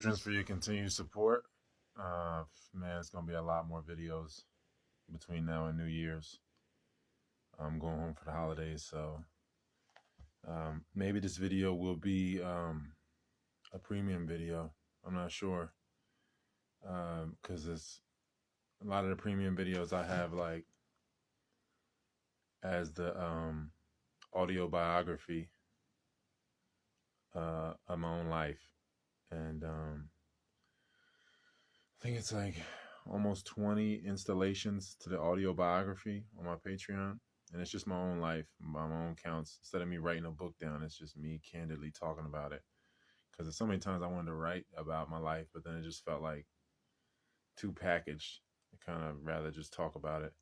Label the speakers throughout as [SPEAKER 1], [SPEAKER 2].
[SPEAKER 1] Thanks for your continued support. Uh, Man, it's gonna be a lot more videos between now and New Year's. I'm going home for the holidays, so maybe this video will be a premium video. I'm not sure because it's a lot of the premium videos I have like as the audio biography of my own life, and I think it's like almost 20 installations to the audio biography on my Patreon. And it's just my own life, by my own counts. Instead of me writing a book down, it's just me candidly talking about it. Because there's so many times I wanted to write about my life, but then it just felt like too packaged. I kind of rather just talk about it.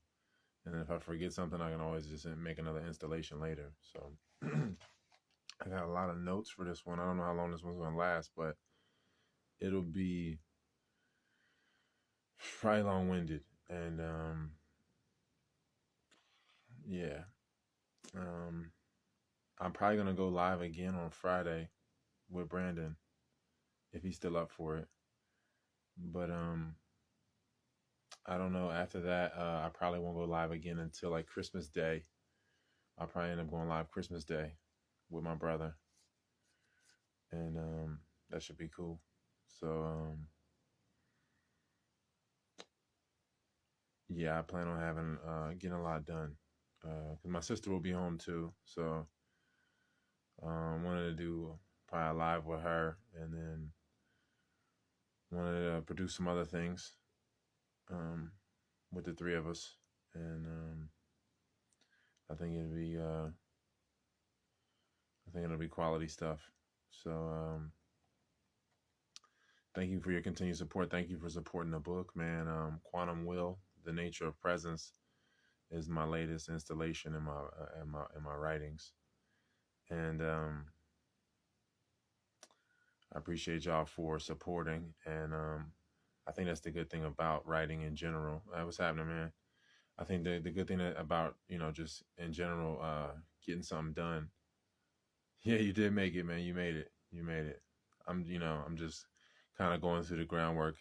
[SPEAKER 1] And then if I forget something, I can always just make another installation later. So I got a lot of notes for this one. I don't know how long this one's going to last, but it'll be probably long winded. And yeah. Um, I'm probably gonna go live again on Friday with Brandon if he's still up for it. But I don't know. After that, I probably won't go live again until like Christmas Day. I'll probably end up going live Christmas Day with my brother, and that should be cool. So yeah, I plan on having getting a lot done because my sister will be home too. So wanted to do probably a live with her, and then wanted to produce some other things um, with the three of us, and I think it'll be quality stuff. So thank you for your continued support. Thank you for supporting the book, man. Quantum Will: The Nature of Presence is my latest installation in my writings, and I appreciate y'all for supporting. And I think that's the good thing about writing in general. What's happening, man? I think the good thing about, just in general, getting something done. Yeah, you did make it, man. You made it. You made it. I'm just kind of going through the groundwork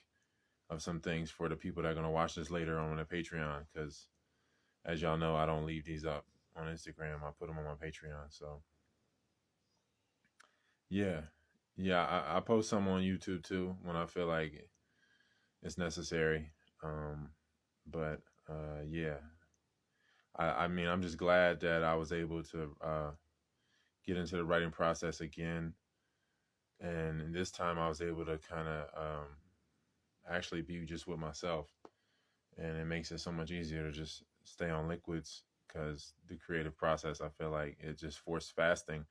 [SPEAKER 1] of some things for the people that are going to watch this later on the Patreon. Because as y'all know, I don't leave these up on Instagram. I put them on my Patreon. So yeah, yeah, I post some on YouTube too when I feel like it's necessary. Um, but yeah, I mean, I'm just glad that I was able to get into the writing process again. And this time I was able to kind of actually be just with myself. And it makes it so much easier to just stay on liquids because the creative process, I feel like it just forced fasting.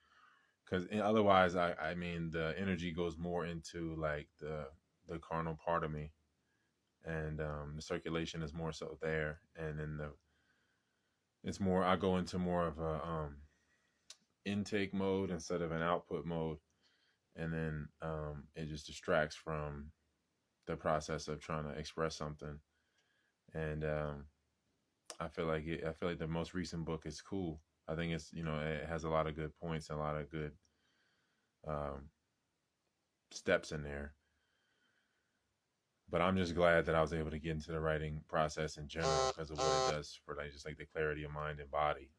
[SPEAKER 1] Because otherwise, I mean, the energy goes more into like the carnal part of me. And the circulation is more so there. And then it's more, I go into more of a intake mode instead of an output mode, and then it just distracts from the process of trying to express something. And I feel like the most recent book is cool. I think it's, it has a lot of good points and a lot of good um, steps in there. But I'm just glad that I was able to get into the writing process in general because of what it does for like just like the clarity of mind and body.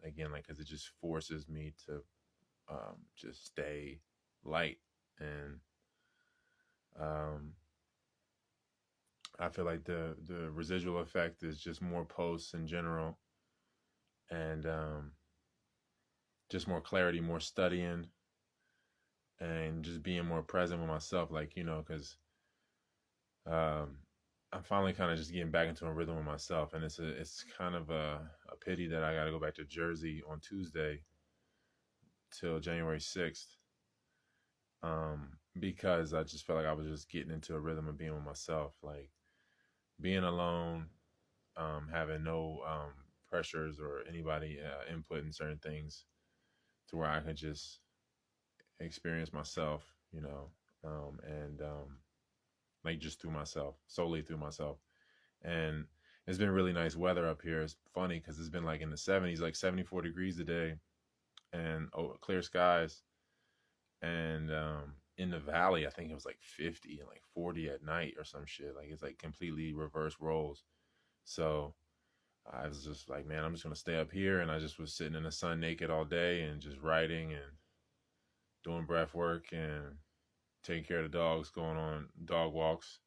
[SPEAKER 1] Again, like because it just forces me to just stay light, and um, I feel like the residual effect is just more posts in general, and just more clarity, more studying, and just being more present with myself. Like, because um, I'm finally kind of just getting back into a rhythm with myself, and it's kind of a pity that I got to go back to Jersey on Tuesday till January 6th, because I just felt like I was just getting into a rhythm of being with myself, like being alone, having no pressures or anybody input in certain things, to where I could just experience myself, and like just through myself, solely through myself. And it's been really nice weather up here. It's funny because it's been like in the 70s, like 74 degrees today, and clear skies. And in the valley, I think it was like 50 and like 40 at night or some shit. Like it's like completely reverse roles. So I was just like, man, I'm just gonna stay up here, and I just was sitting in the sun naked all day and just writing and doing breath work and taking care of the dogs, going on dog walks,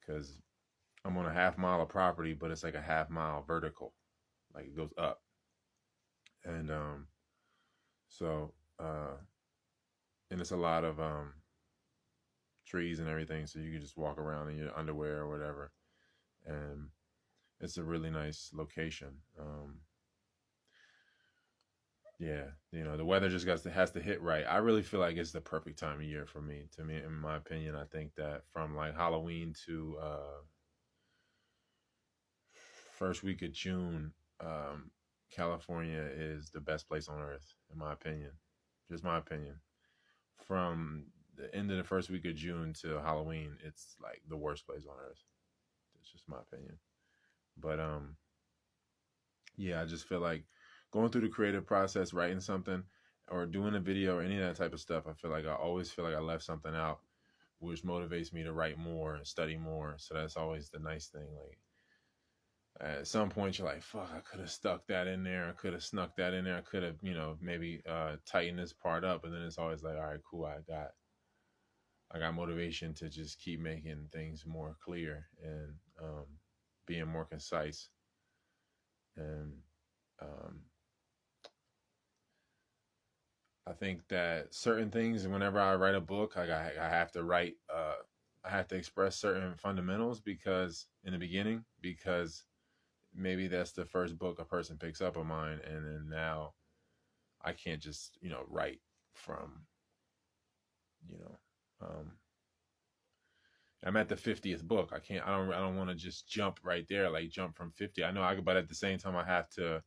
[SPEAKER 1] because I'm on a half mile of property, but it's like a half mile vertical, like it goes up, and so and it's a lot of trees and everything, so you can just walk around in your underwear or whatever, and it's a really nice location. Yeah, the weather just has to hit right. I really feel like it's the perfect time of year for me. To me, in my opinion, I think that from like Halloween to first week of June, California is the best place on earth, in my opinion. Just my opinion. From the end of the first week of June to Halloween, it's like the worst place on earth. It's just my opinion. But yeah, I just feel like going through the creative process, writing something or doing a video or any of that type of stuff, I feel like I always feel like I left something out, which motivates me to write more and study more. So that's always the nice thing. Like at some point you're like, fuck, I could have stuck that in there. I could have snuck that in there. I could have, maybe tightened this part up. And then it's always like, all right, cool. I got motivation to just keep making things more clear and being more concise. And I think that certain things, whenever I write a book, I have to write, I have to express certain fundamentals because in the beginning, because maybe that's the first book a person picks up of mine. And then now I can't just, write from, you know, um, I'm at the 50th book. I don't want to just jump right there, like jump from 50. I know but at the same time, I have to,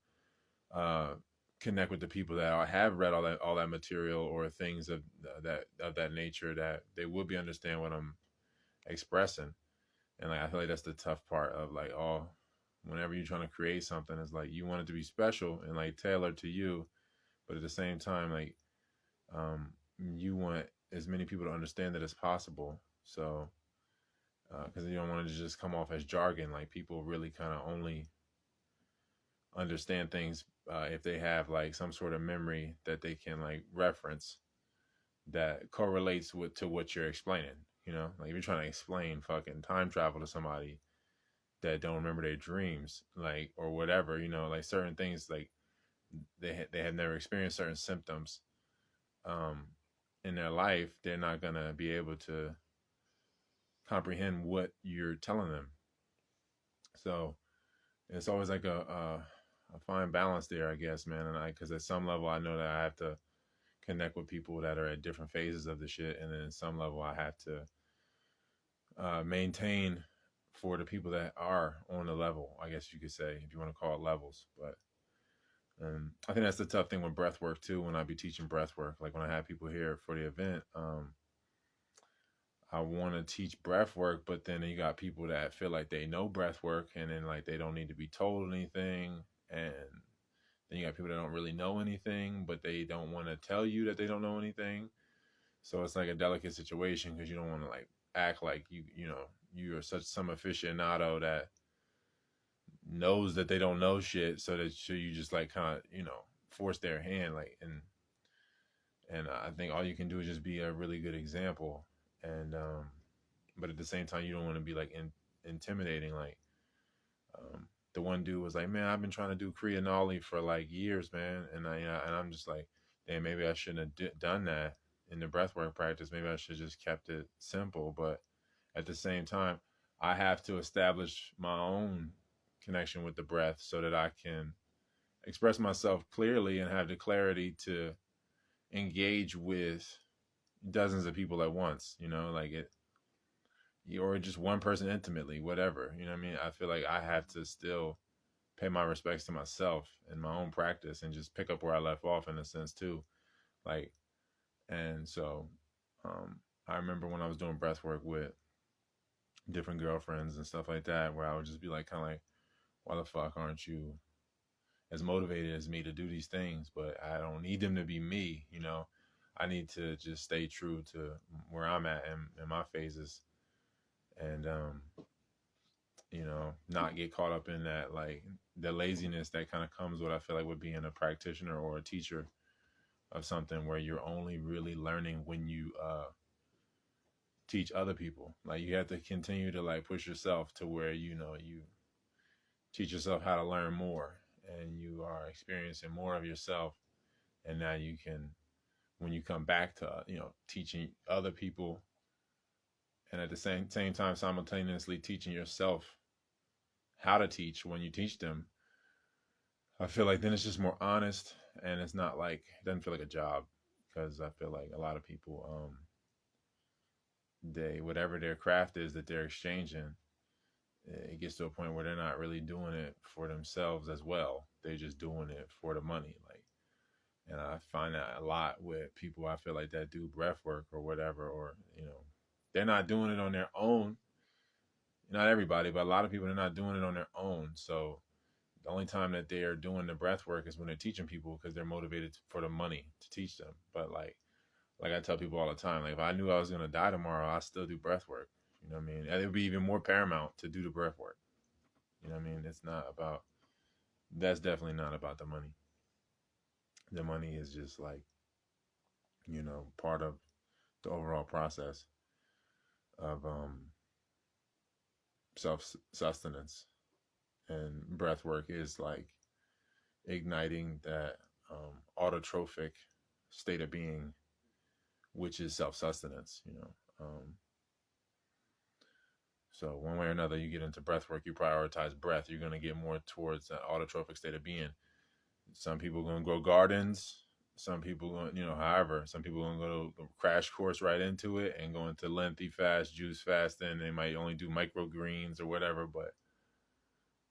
[SPEAKER 1] uh, connect with the people that I have read all that material or things of that nature that they would be understand what I'm expressing. And like I feel like that's the tough part of like whenever you're trying to create something, it's like you want it to be special and like tailored to you, but at the same time like you want as many people to understand it as possible. So because you don't want it to just come off as jargon, like people really kind of only understand things if they have like some sort of memory that they can like reference that correlates to what you're explaining. Like if you're trying to explain fucking time travel to somebody that don't remember their dreams, like or whatever, like certain things, like they have never experienced certain symptoms in their life, they're not gonna be able to comprehend what you're telling them. So it's always like a fine balance there, I guess, man. And because at some level, I know that I have to connect with people that are at different phases of the shit, and then at some level, I have to maintain for the people that are on the level, I guess you could say, if you want to call it levels. But I think that's the tough thing with breath work too. When I be teaching breath work, like when I have people here for the event, I want to teach breath work, but then you got people that feel like they know breath work and then like they don't need to be told anything. And then you got people that don't really know anything, but they don't want to tell you that they don't know anything. So it's like a delicate situation because you don't want to like act like you are some aficionado that knows that they don't know shit. So you just like kind of, force their hand, like, and I think all you can do is just be a really good example. And, but at the same time, you don't want to be like intimidating. Like, the one dude was like, man, I've been trying to do Kriya Nali for like years, man. And I'm just like, damn, maybe I shouldn't have done that in the breathwork practice. Maybe I should have just kept it simple. But at the same time, I have to establish my own connection with the breath so that I can express myself clearly and have the clarity to engage with dozens of people at once, like it, or just one person intimately, whatever, you know what I mean? I feel like I have to still pay my respects to myself and my own practice and just pick up where I left off in a sense too. Like, and so, I remember when I was doing breath work with different girlfriends and stuff like that, where I would just be like, kind of like, why the fuck aren't you as motivated as me to do these things? But I don't need them to be me, I need to just stay true to where I'm at in my phases, and not get caught up in that, like the laziness that kind of comes with, I feel like, with being a practitioner or a teacher of something, where you're only really learning when you teach other people. Like you have to continue to like push yourself to where you teach yourself how to learn more, and you are experiencing more of yourself, and now you can, when you come back to teaching other people, and at the same time simultaneously teaching yourself how to teach when you teach them, I feel like then it's just more honest, and it's not like, it doesn't feel like a job, because I feel like a lot of people, they, whatever their craft is that they're exchanging, it gets to a point where they're not really doing it for themselves as well. They're just doing it for the money. Like, and I find that a lot with people, I feel like, that do breath work or whatever, or, they're not doing it on their own. Not everybody, but a lot of people, they're not doing it on their own. So the only time that they are doing the breath work is when they're teaching people, because they're motivated for the money to teach them. But like I tell people all the time, like if I knew I was gonna die tomorrow, I still do breath work. You know what I mean? And it would be even more paramount to do the breath work. You know what I mean? It's not about, that's definitely not about the money. The money is just like, part of the overall process of self sustenance. And breath work is like igniting that autotrophic state of being, which is self sustenance. So one way or another, you get into breath work, you prioritize breath, you're going to get more towards an autotrophic state of being. Some people are going to grow gardens. Some people, however, some people are going to go to a crash course right into it and go into lengthy fast, juice fasting. They might only do microgreens or whatever, but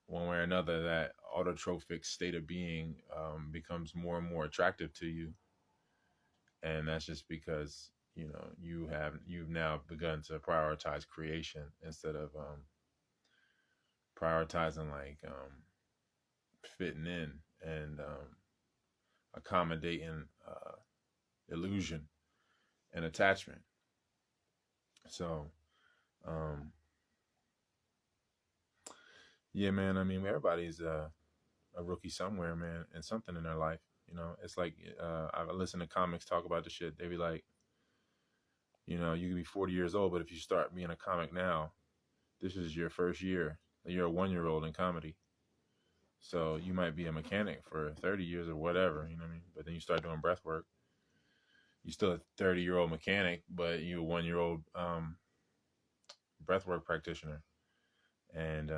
[SPEAKER 1] one way or another, that autotrophic state of being becomes more and more attractive to you. And that's just because, you've now begun to prioritize creation instead of prioritizing like fitting in and accommodating illusion and attachment. So, yeah, man. I mean, everybody's a rookie somewhere, man, and something in their life. It's like I listen to comics talk about the shit. They be like, you can be 40 years old, but if you start being a comic now, this is your first year. You're a 1-year-old in comedy. So you might be a mechanic for 30 years or whatever, you know what I mean? But then you start doing breath work. You're still a 30-year-old mechanic, but you're a 1-year-old breath work practitioner. And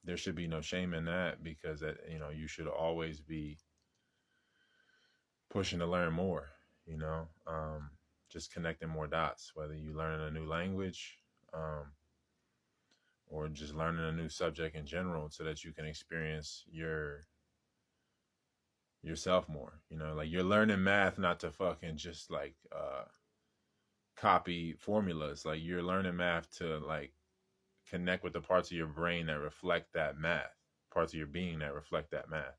[SPEAKER 1] there should be no shame in that, because you should always be pushing to learn more, just connecting more dots, whether you learn a new language, or just learning a new subject in general, so that you can experience yourself more. Like you're learning math not to fucking just like copy formulas. Like you're learning math to like connect with the parts of your brain that reflect that math, parts of your being that reflect that math.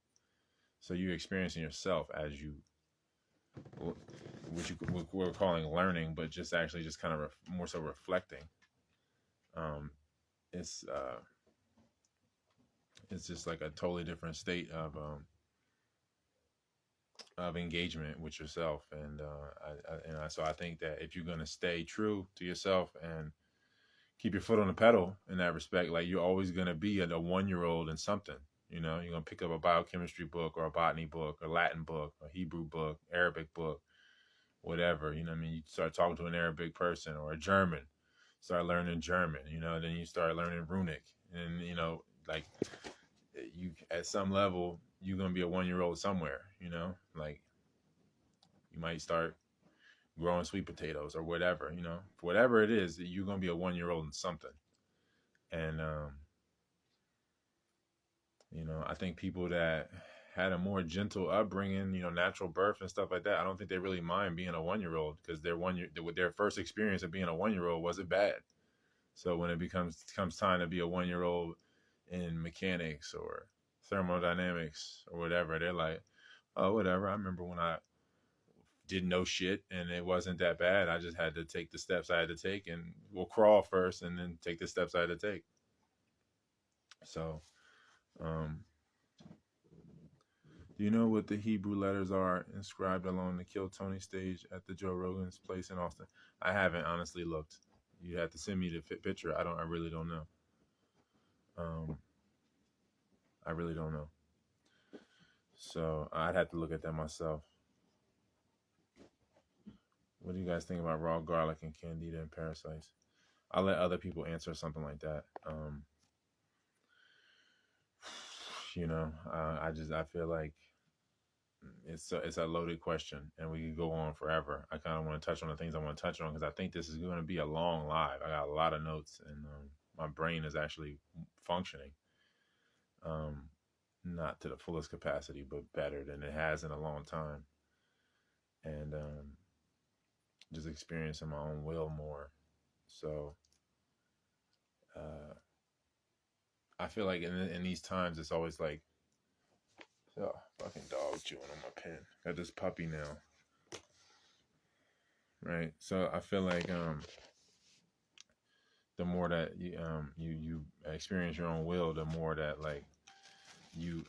[SPEAKER 1] So you're experiencing yourself as you, which we're calling learning, but just actually just kind of more so reflecting. It's it's just like a totally different state of engagement with yourself. And so I think that if you're going to stay true to yourself and keep your foot on the pedal in that respect, like you're always going to be a 1-year-old in something. You're going to pick up a biochemistry book or a botany book or Latin book or Hebrew book, Arabic book, whatever. You start talking to an Arabic person or a German, start learning German, then you start learning Runic. And, like you, at some level, you're going to be a 1-year-old somewhere, like you might start growing sweet potatoes or whatever, whatever it is, you're going to be a 1-year-old in something. And, I think people that had a more gentle upbringing, natural birth and stuff like that, I don't think they really mind being a 1-year-old, because their first experience of being a 1-year-old wasn't bad. So when it comes time to be a 1-year-old in mechanics or thermodynamics or whatever, they're like, oh, whatever. I remember when I didn't know shit, and it wasn't that bad. I just had to take the steps I had to take, and we'll crawl first, and then take the steps I had to take. So, um, do you know what the Hebrew letters are inscribed along the Kill Tony stage at the Joe Rogan's place in Austin? I haven't honestly looked. You have to send me the picture. I don't. I really don't know. Um, I really don't know. So I'd have to look at that myself. What do you guys think about raw garlic and candida and parasites? I'll let other people answer something like that. I feel like it's a loaded question, and we could go on forever. I kind of want to touch on the things I want to touch on because I think this is going to be a long live. I got a lot of notes, and my brain is actually functioning, not to the fullest capacity, but better than it has in a long time, and just experiencing my own will more. So I feel like in these times, it's always like, oh, fucking dog chewing on my pen. Got this puppy now. Right. So I feel like the more that you experience your own will, the more that like you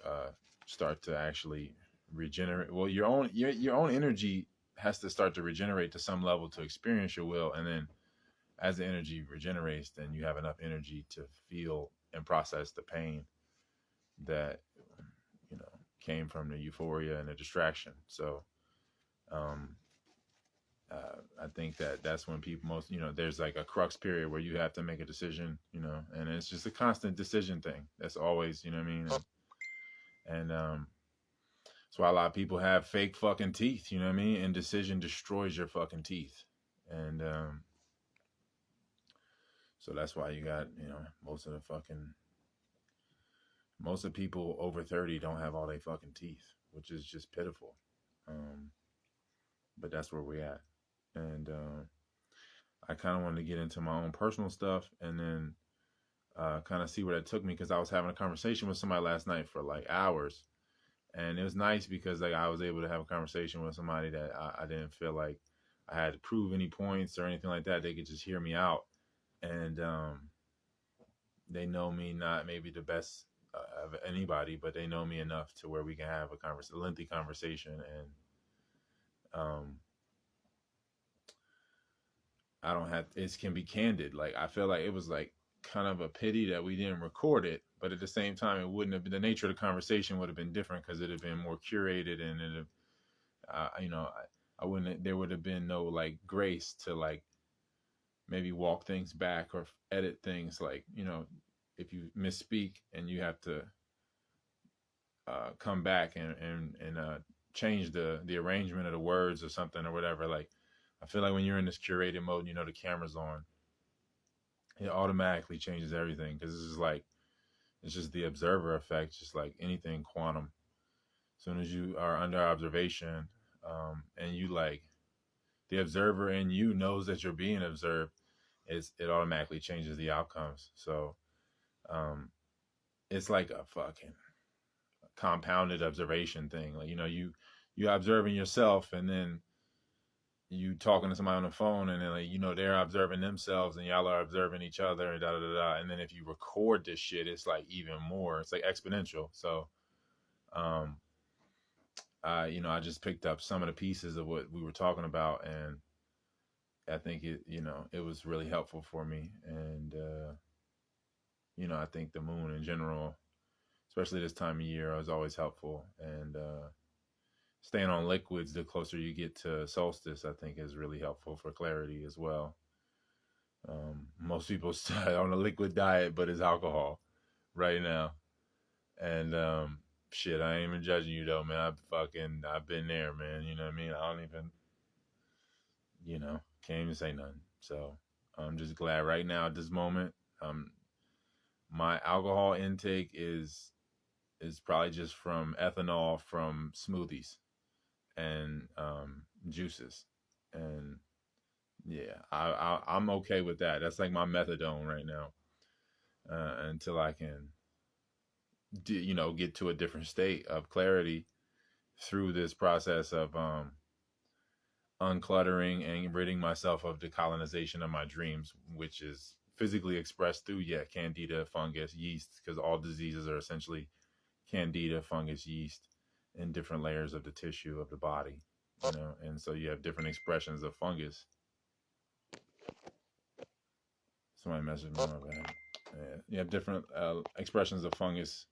[SPEAKER 1] start to actually regenerate. Well, your own energy has to start to regenerate to some level to experience your will, and then as the energy regenerates, then you have enough energy to feel and process the pain that came from the euphoria and the distraction. So I think that's when people most, there's like a crux period where you have to make a decision, and it's just a constant decision thing. That's always, you know what I mean? And that's why a lot of people have fake fucking teeth, you know what I mean? Indecision destroys your fucking teeth. And so that's why you got, most of the people over 30 don't have all their fucking teeth, which is just pitiful. But that's where we're at. And I kind of wanted to get into my own personal stuff and then kind of see where that took me, because I was having a conversation with somebody last night for like hours. And it was nice because like I was able to have a conversation with somebody that I didn't feel like I had to prove any points or anything like that. They could just hear me out. And they know me, not maybe the best of anybody, but they know me enough to where we can have a lengthy conversation. And I don't have, it can be candid. Like, I feel like it was like kind of a pity that we didn't record it, but at the same time, it wouldn't have been, the nature of the conversation would have been different because it'd have been more curated, and I wouldn't, there would have been no like grace to like maybe walk things back or edit things. Like, if you misspeak and you have to come back and change the arrangement of the words or something or whatever. Like, I feel like when you're in this curated mode, the camera's on, it automatically changes everything, because it's just the observer effect, just like anything quantum. As soon as you are under observation, and you like, the observer in you knows that you're being observed, it automatically changes the outcomes. So it's like a fucking compounded observation thing. Like, you observing yourself, and then you talking to somebody on the phone, and then like, they're observing themselves, and y'all are observing each other, and da da da da. And then if you record this shit, it's like even more. It's like exponential. So, I just picked up some of the pieces of what we were talking about, and I think it was really helpful for me. And I think the moon in general, especially this time of year, is always helpful. And staying on liquids the closer you get to solstice, I think, is really helpful for clarity as well. Most people start on a liquid diet, but it's alcohol right now. And shit, I ain't even judging you though, man. I've been there, man. You know what I mean? I don't even, can't even say nothing. So I'm just glad right now at this moment, my alcohol intake is probably just from ethanol from smoothies and juices. And yeah, I'm okay with that. That's like my methadone right now, until I can get to a different state of clarity through this process of uncluttering and ridding myself of the colonization of my dreams, which is physically expressed through, yeah, candida, fungus, yeast, because all diseases are essentially candida, fungus, yeast in different layers of the tissue of the body, you know. And so you have different expressions of fungus. Somebody messaged me, my bad. Yeah, you have different expressions of fungus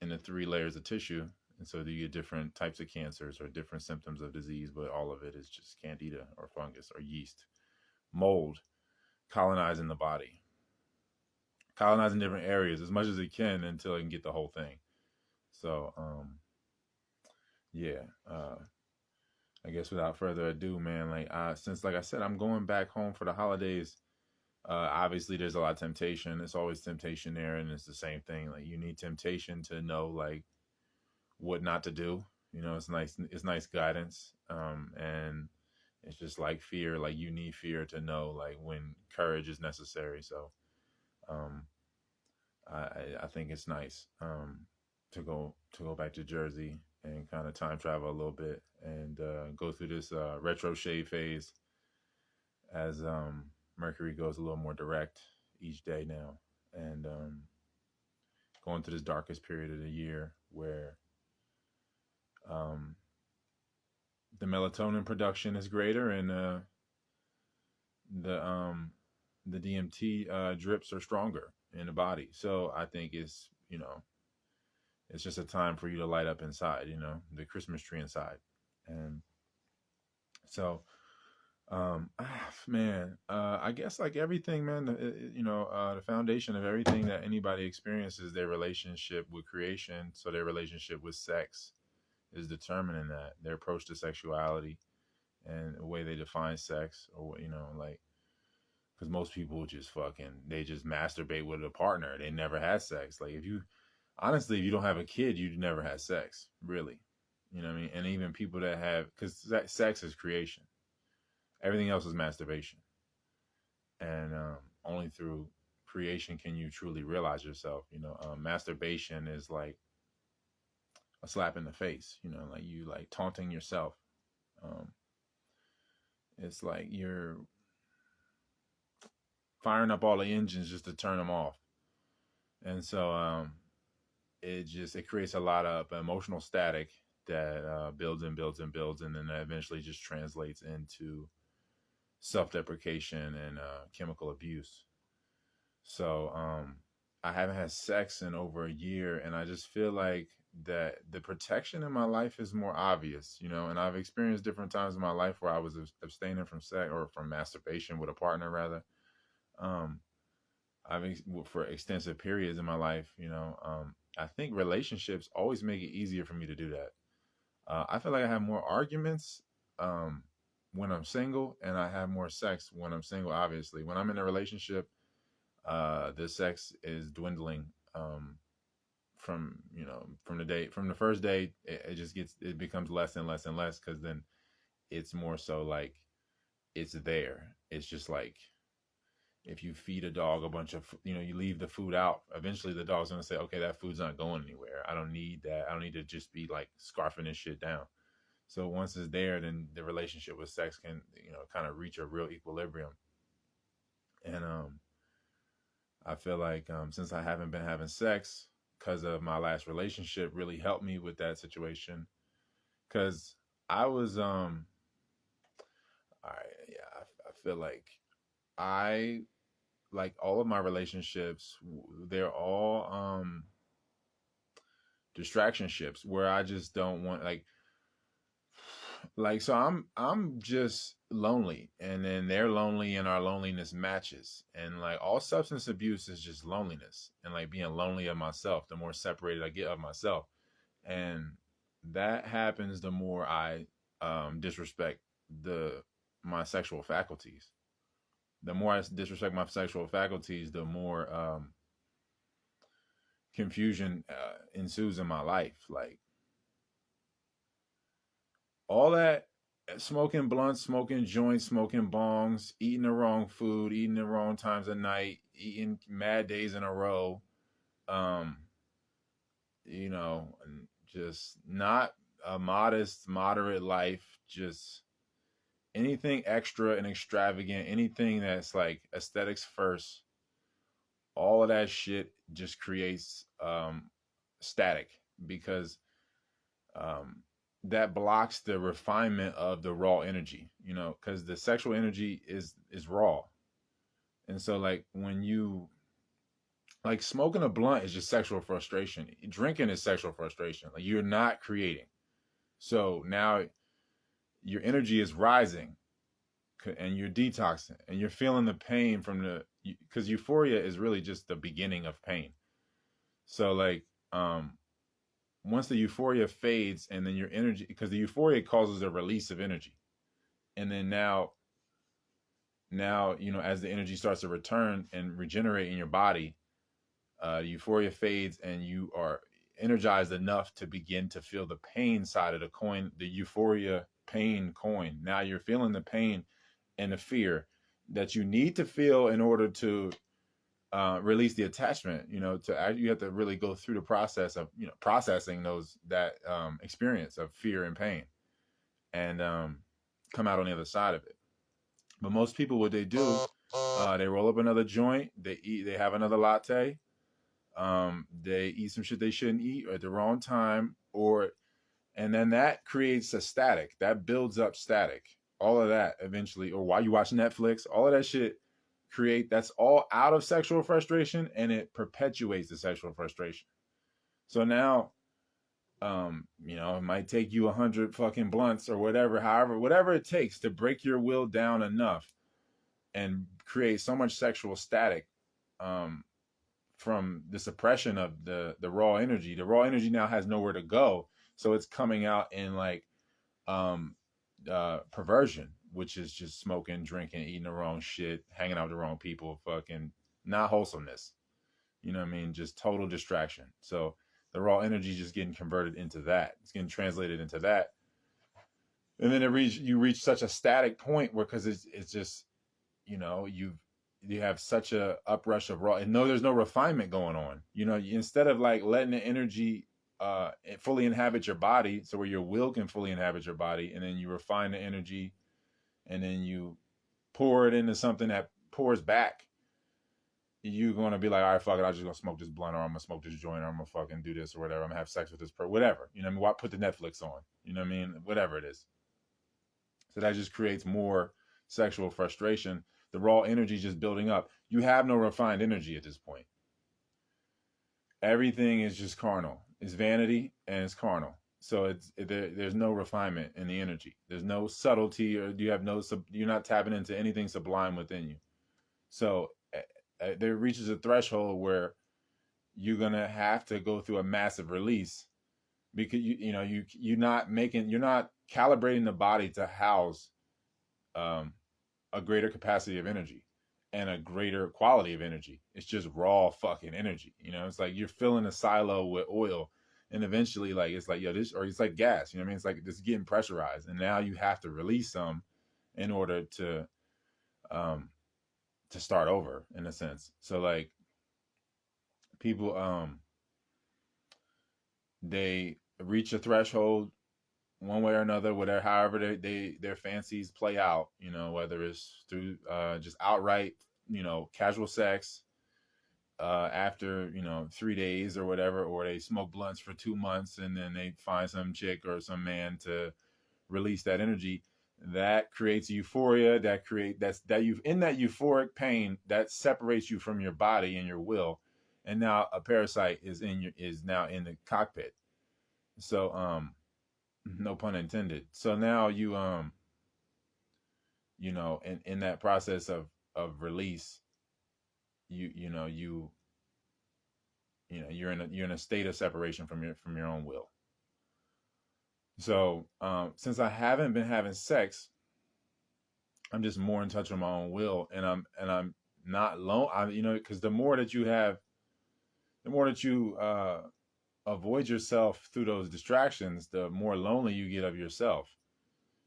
[SPEAKER 1] in the three layers of tissue. And so you get different types of cancers or different symptoms of disease, but all of it is just candida or fungus or yeast, mold colonizing the body, colonizing different areas as much as it can until it can get the whole thing. So, yeah, I guess without further ado, man, like, since, like I said, I'm going back home for the holidays. Obviously, there's a lot of temptation. It's always temptation there, and it's the same thing. Like, you need temptation to know, like, what not to do. You know, it's nice. It's nice guidance. And it's just like fear. Like, you need fear to know, like, when courage is necessary. So, um, I think it's nice, to go back to Jersey and kind of time travel a little bit and go through this retro shade phase as Mercury goes a little more direct each day now, and going through this darkest period of the year where um, the melatonin production is greater and the the DMT drips are stronger in the body. So I think it's just a time for you to light up inside, the Christmas tree inside. And so, man, I guess like everything, man, the foundation of everything that anybody experiences, their relationship with creation. So their relationship with sex is determining that their approach to sexuality and the way they define sex, or, like, because most people just they just masturbate with a partner. They never had sex. Like, honestly, if you don't have a kid, you never had sex, really. You know what I mean? And even people that have, because sex is creation. Everything else is masturbation. And only through creation can you truly realize yourself. Masturbation is like a slap in the face, like you like taunting yourself. Um, it's like you're firing up all the engines just to turn them off. And so it creates a lot of emotional static that builds and builds and builds, and then that eventually just translates into self-deprecation and chemical abuse. So I haven't had sex in over a year, and I just feel like that the protection in my life is more obvious, and I've experienced different times in my life where I was abstaining from sex or from masturbation with a partner, rather. um for extensive periods in my life. I think relationships always make it easier for me to do that. I feel like I have more arguments when I'm single, and I have more sex when I'm single. Obviously, when I'm in a relationship, the sex is dwindling. From the first date, it becomes less and less and less, because then it's more so like it's there. It's just like if you feed a dog a bunch of, you leave the food out, eventually the dog's going to say, okay, that food's not going anywhere. I don't need that. I don't need to just be like scarfing this shit down. So once it's there, then the relationship with sex can, kind of reach a real equilibrium. And I feel like since I haven't been having sex because of my last relationship, really helped me with that situation. Because I was, I, yeah, I feel like I like all of my relationships, they're all distraction ships where I just don't want, so I'm just lonely, and then they're lonely, and our loneliness matches. And like all substance abuse is just loneliness, and like being lonely of myself, the more separated I get of myself. And that happens the more I disrespect the my sexual faculties. The more I disrespect my sexual faculties, the more confusion ensues in my life. Like all that smoking blunts, smoking joints, smoking bongs, eating the wrong food, eating the wrong times of night, eating mad days in a row, um, and just not a modest, moderate life, just anything extra and extravagant, anything that's like aesthetics first, all of that shit just creates static, because um, that blocks the refinement of the raw energy, because the sexual energy is raw. And so like when you like smoking a blunt is just sexual frustration. Drinking is sexual frustration. Like you're not creating. So now your energy is rising and you're detoxing and you're feeling the pain from because euphoria is really just the beginning of pain. So like once the euphoria fades and then your energy, because the euphoria causes a release of energy, and then now as the energy starts to return and regenerate in your body, euphoria fades and you are energized enough to begin to feel the pain side of the coin, the euphoria pain coin. Now you're feeling the pain and the fear that you need to feel in order to release the attachment. You have to really go through the process of processing that experience of fear and pain, and come out on the other side of it. But most people, what they do, they roll up another joint, they have another latte, they eat some shit they shouldn't eat at the wrong time, and then that creates a static that builds up static. All of that eventually, or while you watch Netflix, all of that shit that's all out of sexual frustration, and it perpetuates the sexual frustration. So now, it might take you 100 fucking blunts or whatever it takes to break your will down enough and create so much sexual static, from the suppression of the raw energy. The raw energy now has nowhere to go, so it's coming out in like perversion, which is just smoking, drinking, eating the wrong shit, hanging out with the wrong people, fucking not wholesomeness. You know what I mean? Just total distraction. So the raw energy is just getting converted into that. It's getting translated into that, and then you reach such a static point where, because it's just you have such a uprush of raw, and there's no refinement going on. Instead of like letting the energy fully inhabit your body, so where your will can fully inhabit your body, and then you refine the energy, and then you pour it into something that pours back. You're gonna be like, all right, fuck it, I'm just gonna smoke this blunt, or I'm gonna smoke this joint, or I'm gonna fucking do this or whatever. I'm gonna have sex with this person, whatever. You know what I mean? Why put the Netflix on? You know what I mean? Whatever it is. So that just creates more sexual frustration. The raw energy just building up. You have no refined energy at this point. Everything is just carnal. It's vanity and it's carnal. So there's no refinement in the energy. There's no subtlety, or you're not tapping into anything sublime within you. So there reaches a threshold where you're gonna have to go through a massive release, because you're not calibrating the body to house a greater capacity of energy and a greater quality of energy. It's just raw fucking energy. It's like you're filling a silo with oil, and eventually, like, it's like, or it's like gas. You know what I mean? It's like it's getting pressurized, and now you have to release some in order to start over, in a sense. So like people, they reach a threshold one way or another, whatever, however their fancies play out, whether it's through just outright, casual sex after 3 days or whatever, or they smoke blunts for 2 months and then they find some chick or some man to release that energy. That creates euphoria. In that euphoric pain that separates you from your body and your will, and now a parasite is now in the cockpit. So no pun intended. So now you in that process of release, you're in a state of separation from your own will. So since I haven't been having sex, I'm just more in touch with my own will, and I'm not alone. Because the more that you avoid yourself through those distractions, the more lonely you get of yourself.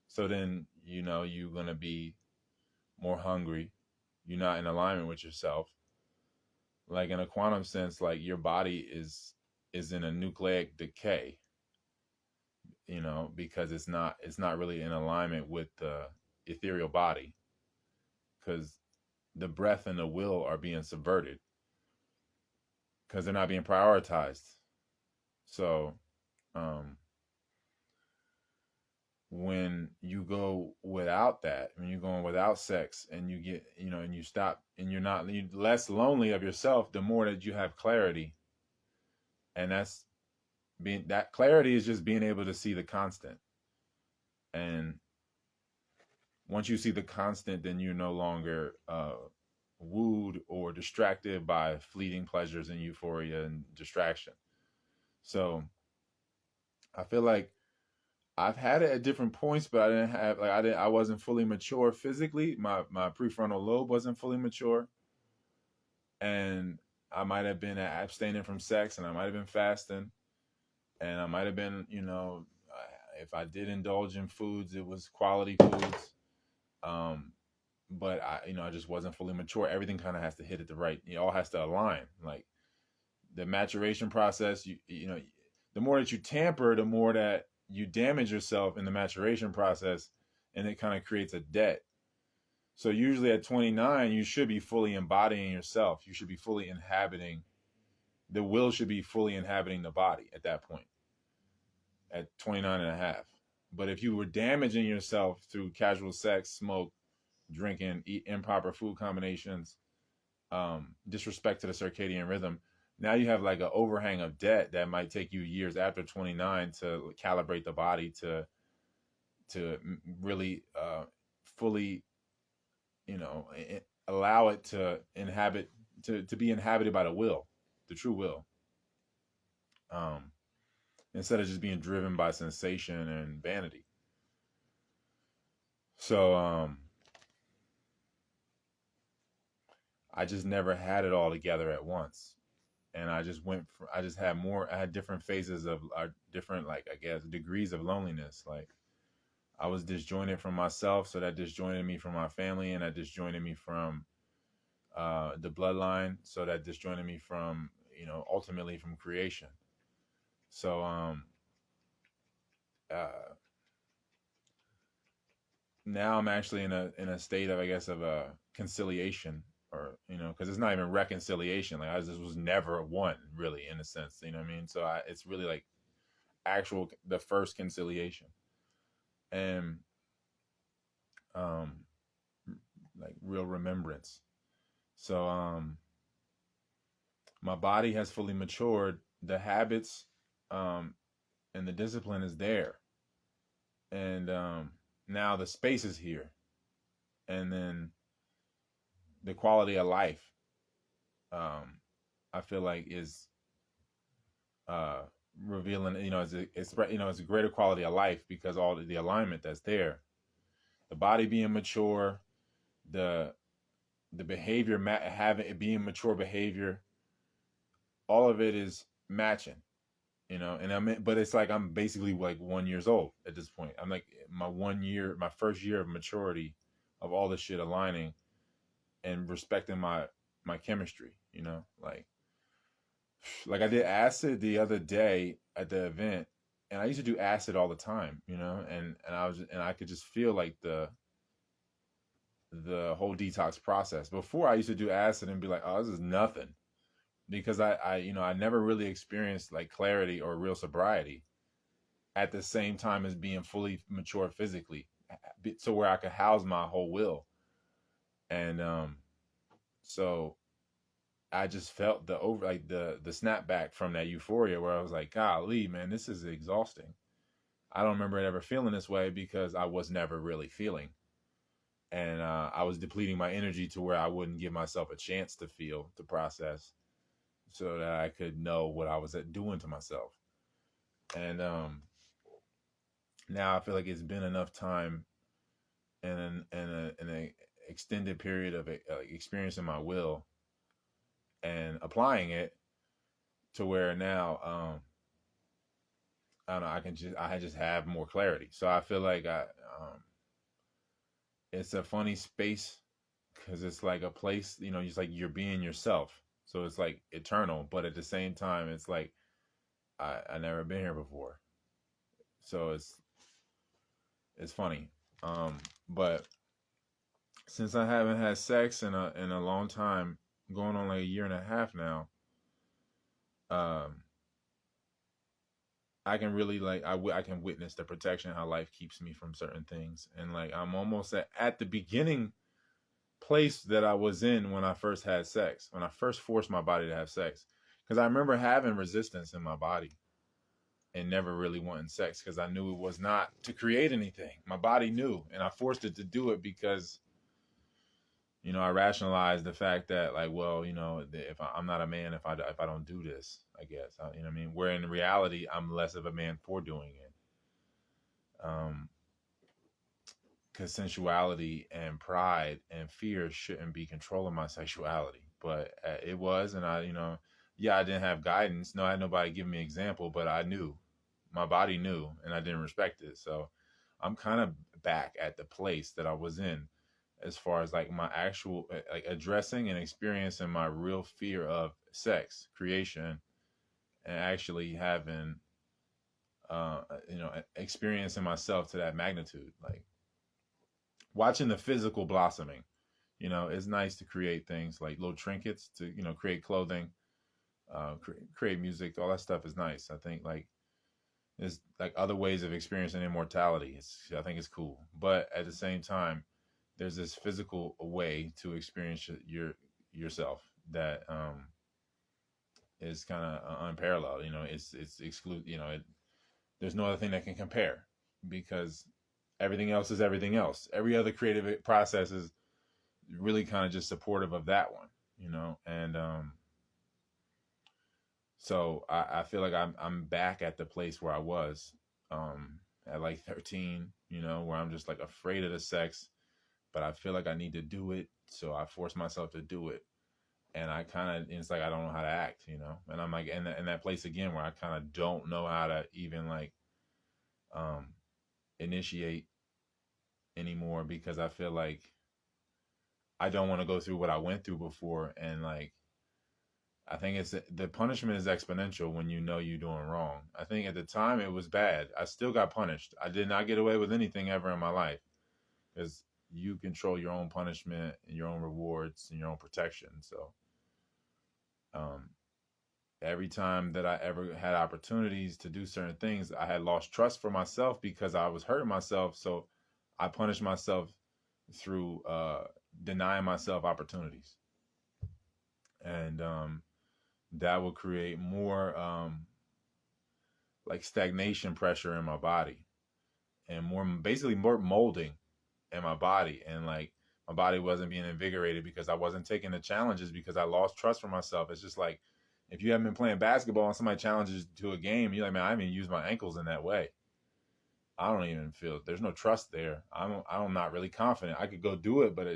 [SPEAKER 1] So then you're gonna be more hungry. You're not in alignment with yourself. Like in a quantum sense, like your body is in a nucleic decay, because it's not really in alignment with the ethereal body, because the breath and the will are being subverted because they're not being prioritized. So um, when you go without that, when you're going without sex, and you get, and you stop, and you're less lonely of yourself, the more that you have clarity. And that clarity is just being able to see the constant. And once you see the constant, then you're no longer wooed or distracted by fleeting pleasures and euphoria and distraction. So I feel like I've had it at different points, but I wasn't fully mature physically. My prefrontal lobe wasn't fully mature, and I might have been abstaining from sex, and I might have been fasting, and I might have been, if I did indulge in foods, it was quality foods. But I just wasn't fully mature. Everything kind of has to hit at the right. It all has to align. Like the maturation process, the more that you tamper, the more that you damage yourself in the maturation process, and it kind of creates a debt. So usually at 29, you should be fully embodying yourself. You should be fully inhabiting. The will should be fully inhabiting the body at that point, at 29 and a half. But if you were damaging yourself through casual sex, smoke, drinking, eat improper food combinations, disrespect to the circadian rhythm, now you have like an overhang of debt that might take you years after 29 to calibrate the body to really fully, allow it to inhabit, to be inhabited by the will, the true will, um, instead of just being driven by sensation and vanity. So I just never had it all together at once. And I just had I had different phases of different, like, I guess, degrees of loneliness. Like I was disjointed from myself, so that disjointed me from my family, and that disjointed me from the bloodline, so that disjointed me from, ultimately from creation. So uh, now I'm actually in a state of, I guess, of a conciliation, or because it's not even reconciliation. Like I just was never one, really, in a sense. You know what I mean? So it's really like the first conciliation, and um like real remembrance. So my body has fully matured. The habits um and the discipline is there, and now the space is here, and then the quality of life, um I feel like, is uh revealing, it's a greater quality of life, because all the alignment that's there, the body being mature, the behavior, having it being mature behavior, all of it is matching, and but it's like I'm basically like 1 years old at this point. I'm like my first year of maturity, of all this shit aligning and respecting my chemistry, like I did acid the other day at the event, and I used to do acid all the time, and I could just feel like the whole detox process. Before, I used to do acid and be like, oh, this is nothing, because I never really experienced like clarity or real sobriety at the same time as being fully mature physically, so where I could house my whole will. And so I just felt the snapback from that euphoria, where I was like, golly, man, this is exhausting. I don't remember ever feeling this way, because I was never really feeling. And I was depleting my energy to where I wouldn't give myself a chance to feel, to process, so that I could know what I was doing to myself. And now I feel like it's been enough time, and an extended period of experiencing my will and applying it, to where now I don't know, I just have more clarity. So I feel like it's a funny space, because it's like a place, just like you're being yourself. So it's like eternal, but at the same time, it's like I never been here before. So it's funny. But since I haven't had sex in a long time, going on like a year and a half now, um, I can really like I can witness the protection how life keeps me from certain things, and like I'm almost at the beginning place that I was in when I first had sex, when I first forced my body to have sex, because I remember having resistance in my body and never really wanting sex because I knew it was not to create anything. My body knew, and I forced it to do it because I rationalized the fact that like, well, if I'm not a man if I don't do this, I guess, you know what I mean. Where in reality, I'm less of a man for doing it. Um, because sensuality and pride and fear shouldn't be controlling my sexuality, but it was, and yeah, I didn't have guidance. No, I had nobody give me an example, but I knew, my body knew, and I didn't respect it. So I'm kind of back at the place that I was in, as far as like my actual like addressing and experiencing my real fear of sex creation, and actually having experiencing myself to that magnitude, like watching the physical blossoming. It's nice to create things like little trinkets to create clothing, create music. All that stuff is nice. I think like there's like other ways of experiencing immortality. I think it's cool, but at the same time, there's this physical way to experience yourself that is kind of unparalleled. It's exclude. There's no other thing that can compare, because everything else is everything else. Every other creative process is really kind of just supportive of that one. And so I feel like I'm back at the place where I was at like 13, where I'm just like afraid of the sex, but I feel like I need to do it, so I force myself to do it. And I kind of, it's like I don't know how to act, and I'm like in that place again where I kind of don't know how to even like um initiate anymore, because I feel like I don't want to go through what I went through before. And like I think it's the punishment is exponential when you're doing wrong. I think at the time it was bad. I still got punished. I did not get away with anything ever in my life, because you control your own punishment and your own rewards and your own protection. So um, every time that I ever had opportunities to do certain things, I had lost trust for myself because I was hurting myself. So I punished myself through denying myself opportunities, and that will create more like stagnation pressure in my body, and basically more molding in my body. And like my body wasn't being invigorated because I wasn't taking the challenges, because I lost trust for myself. It's just like if you haven't been playing basketball and somebody challenges you to a game, you're like, man, I haven't even used my ankles in that way. I don't even feel, there's no trust there. I'm not really confident. I could go do it, but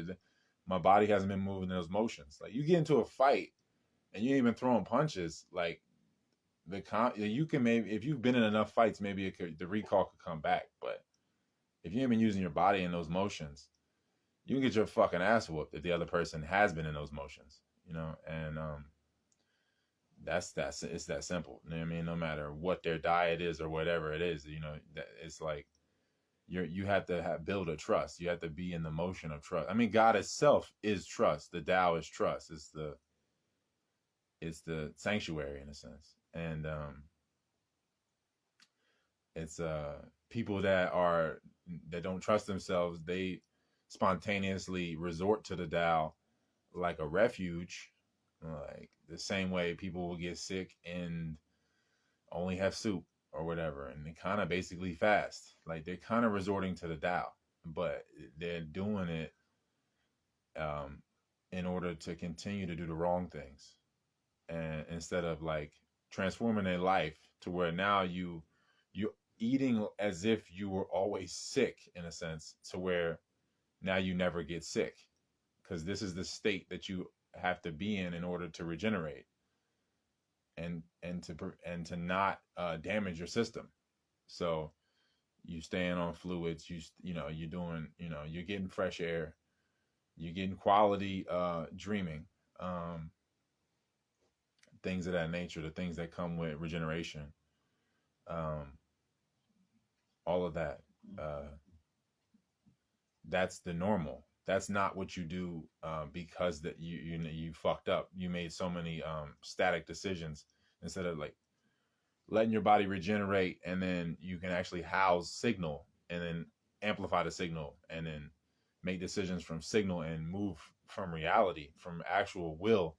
[SPEAKER 1] my body hasn't been moving in those motions. Like you get into a fight and you ain't even throwing punches, like you can, maybe if you've been in enough fights, maybe the recall could come back. But if you ain't been using your body in those motions, you can get your fucking ass whooped if the other person has been in those motions, and that's it's that simple. You know what I mean? No matter what their diet is or whatever it is, that it's like you have to build a trust. You have to be in the motion of trust. I mean, God itself is trust. The Tao is trust. It's the sanctuary in a sense, and it's people that don't trust themselves. They spontaneously resort to the Tao like a refuge, like the same way people will get sick and only have soup or whatever, and they kind of basically fast. Like they're kind of resorting to the Tao, but they're doing it um, in order to continue to do the wrong things, and instead of like transforming their life to where now you eating as if you were always sick, in a sense, to where now you never get sick, because this is the state that you have to be in order to regenerate, and to not damage your system. So you staying on fluids, you're doing, you're getting fresh air, you're getting quality dreaming, um, things of that nature, the things that come with regeneration, um, all of that. That's the normal. That's not what you do, because that you fucked up. You made so many static decisions instead of like letting your body regenerate, and then you can actually house signal and then amplify the signal and then make decisions from signal and move from reality, from actual will,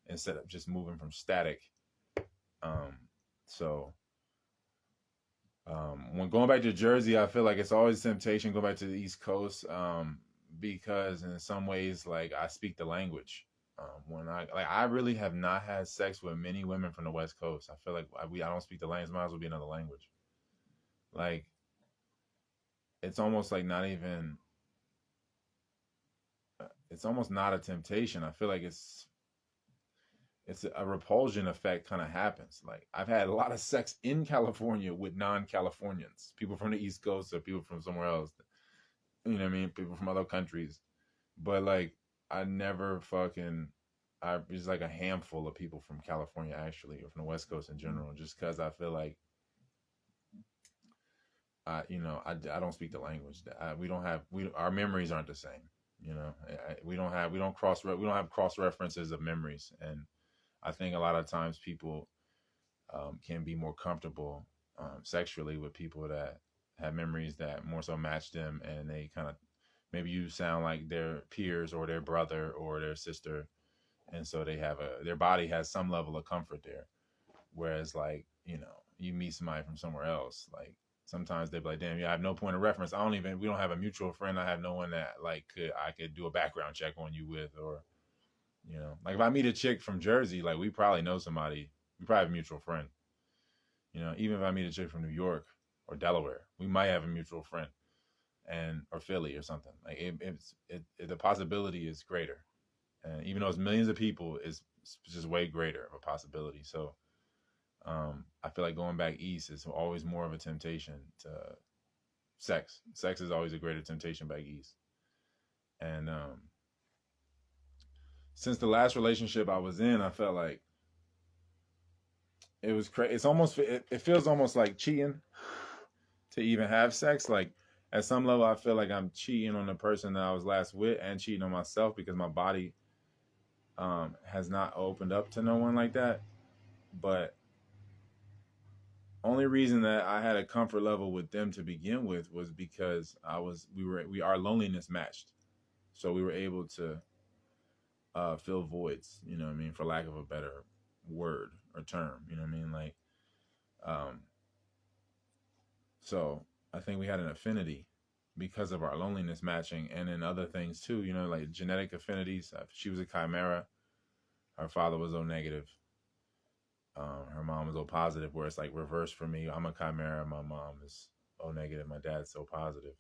[SPEAKER 1] instead of just moving from static. Um, so when going back to Jersey, I feel like it's always temptation go back to the East Coast, because in some ways, like I speak the language. When I really have not had sex with many women from the West Coast. I feel like I don't speak the language. Might as well be another language. Like it's almost like not even. It's almost not a temptation. I feel like it's a repulsion effect kind of happens. Like I've had a lot of sex in California with non-Californians, people from the East Coast or people from somewhere else. You know what I mean? People from other countries. But like I never fucking I just like a handful of people from California actually, or from the West Coast in general, just because I feel like I don't speak the language. We don't have our memories aren't the same. We don't have cross references of memories, and I think a lot of times people can be more comfortable sexually with people that have memories that more so match them, and they kind of maybe you sound like their peers or their brother or their sister, and so their body has some level of comfort there. Whereas like you meet somebody from somewhere else, like sometimes they'd be like, damn, yeah, I have no point of reference. We don't have a mutual friend. I have no one that like I could do a background check on you with, or like if I meet a chick from Jersey, like we probably know somebody. We probably have a mutual friend. Even if I meet a chick from New York or Delaware, we might have a mutual friend, and or Philly or something. Like the possibility is greater, and even though it's millions of people, it's just way greater of a possibility. So I feel like going back east is always more of a temptation to sex. Sex is always a greater temptation back east, and since the last relationship I was in, I felt like it was crazy. It feels almost like cheating to even have sex. Like at some level, I feel like I'm cheating on the person that I was last with and cheating on myself because my body has not opened up to no one like that. But only reason that I had a comfort level with them to begin with was because our loneliness matched, so we were able to fill voids. You know what I mean, for lack of a better word or term. You know what I mean, like um, so I think we had an affinity because of our loneliness matching, and then other things too. Like genetic affinities. She was a chimera. Her father was O negative. Her mom was O positive, where it's like reverse for me. I'm a chimera. My mom is O negative. My dad's O positive,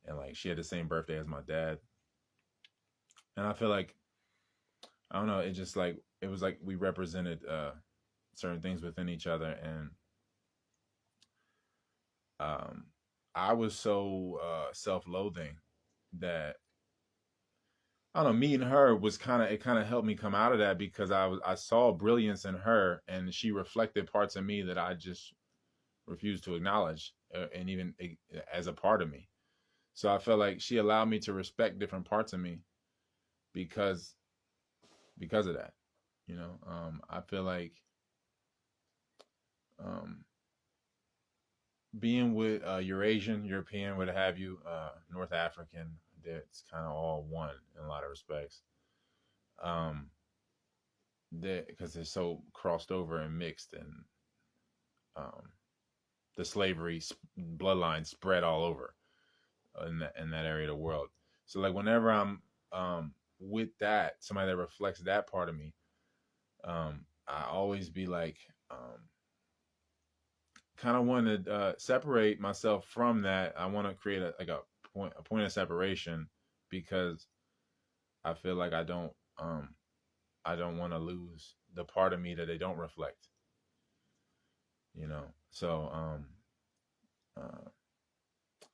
[SPEAKER 1] and like she had the same birthday as my dad. And I feel like I don't know. It just like it was like we represented certain things within each other, and um, I was so self-loathing that I don't know. Meeting her was kind of helped me come out of that because I saw brilliance in her, and she reflected parts of me that I just refused to acknowledge, and even as a part of me. So I felt like she allowed me to respect different parts of me because of that. I feel like um, being with Eurasian, European, what have you, North African, that's kind of all one in a lot of respects. Um, that because they're so crossed over and mixed, and um, the slavery bloodline spread all over in that area of the world. So like whenever I'm with that somebody that reflects that part of me, I always be like kind of want to separate myself from that. I want to create a point of separation because I feel like I don't want to lose the part of me that they don't reflect. So uh,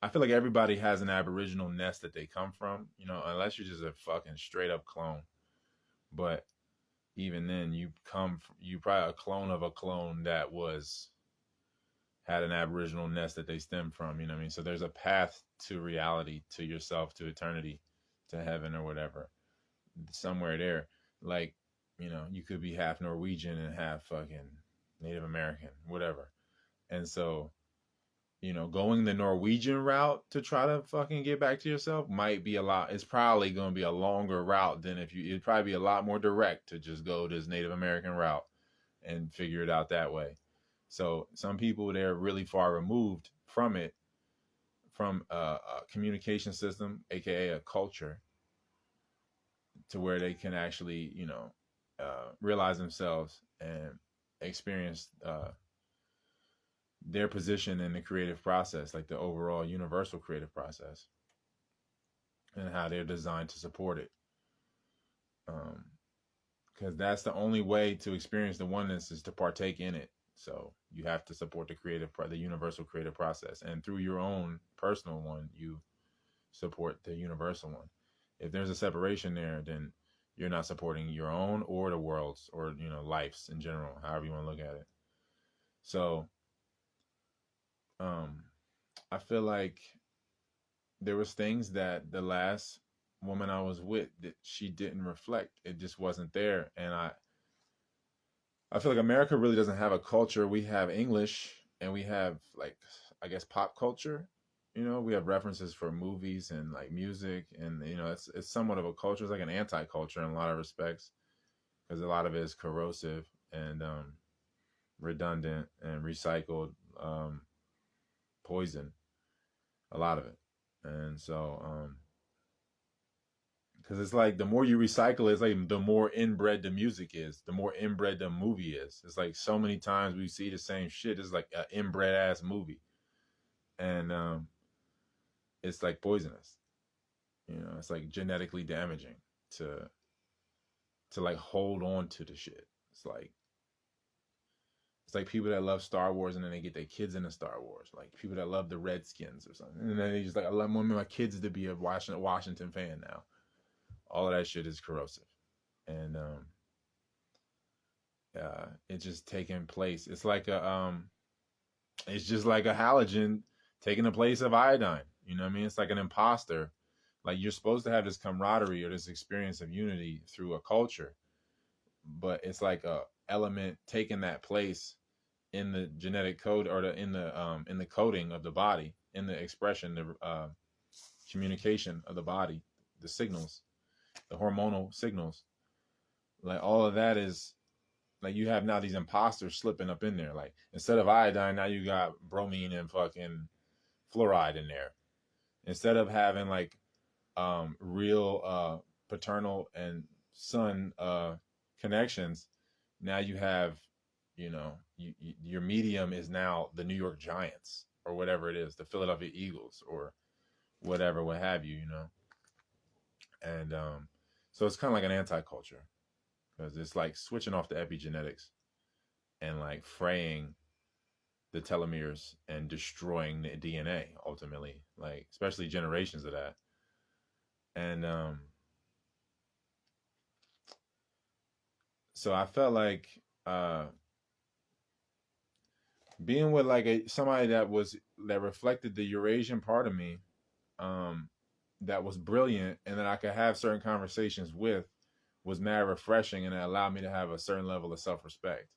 [SPEAKER 1] I feel like everybody has an aboriginal nest that they come from, unless you're just a fucking straight up clone. But even then, you probably a clone of a clone that had an aboriginal nest that they stem from. You know what I mean? So there's a path to reality, to yourself, to eternity, to heaven or whatever, somewhere there. Like, you could be half Norwegian and half fucking Native American, whatever. And so, going the Norwegian route to try to fucking get back to yourself might be a lot. It's probably going to be a longer route than it'd probably be a lot more direct to just go this Native American route and figure it out that way. So some people, they're really far removed from it, from a communication system, aka a culture, to where they can actually, realize themselves and experience their position in the creative process, like the overall universal creative process, and how they're designed to support it. Because that's the only way to experience the oneness, is to partake in it. So you have to support the universal creative process, and through your own personal one, you support the universal one. If there's a separation there, then you're not supporting your own or the world's, or life's in general, however you want to look at it. So I feel like there was things that the last woman I was with, that she didn't reflect. It just wasn't there. And I feel like America really doesn't have a culture. We have English, and we have, like, I guess, pop culture. We have references for movies and like music, and it's somewhat of a culture. It's like an anti-culture in a lot of respects, because a lot of it is corrosive and redundant and recycled poison, a lot of it. And so because it's like the more you recycle it, it's like the more inbred the music is, the more inbred the movie is. It's like so many times we see the same shit. It's like an inbred ass movie, and it's like poisonous. It's like genetically damaging to like hold on to the shit. It's like people that love Star Wars, and then they get their kids into Star Wars. Like people that love the Redskins or something, and then they just like, I want my kids to be a Washington fan now. All of that shit is corrosive, and it's just taking place. It's like it's just like a halogen taking the place of iodine. You know what I mean? It's like an imposter. Like, you're supposed to have this camaraderie or this experience of unity through a culture, but it's like a element taking that place in the genetic code, or in the coding of the body, in the expression, the communication of the body, the signals, the hormonal signals. Like, all of that is like, you have now these imposters slipping up in there. Like, instead of iodine, now you got bromine and fucking fluoride in there. Instead of having like real paternal and son connections, now you have, your medium is now the New York Giants, or whatever it is, the Philadelphia Eagles, or whatever, what have you, and so it's kind of like an anti-culture, because it's like switching off the epigenetics and like fraying the telomeres and destroying the DNA ultimately, like, especially generations of that. And so I felt like being with like somebody that reflected the Eurasian part of me, that was brilliant, and that I could have certain conversations with, was mad refreshing, and it allowed me to have a certain level of self-respect.